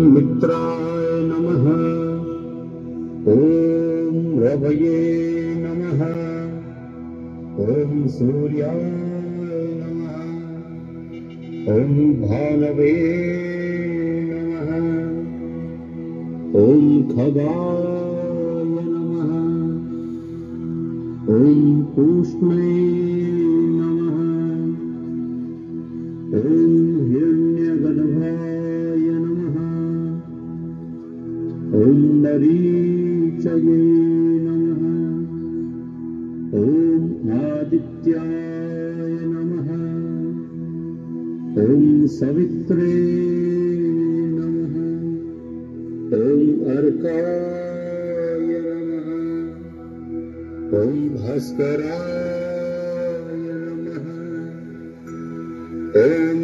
मित्राय नमः। ॐ रवये नमः। ॐ सूर्याय नमः। ॐ भानवे नमः। ॐ खगाय नमः। ॐ पूष्णे नमः। ॐ हिरण्यगर्भाय नमः। ॐ नरीचये नमः। ॐ आदित्याय नमः। ॐ सवित्रे नमः। ॐ अर्काय नमः। ॐ भास्कराय नमः। ॐ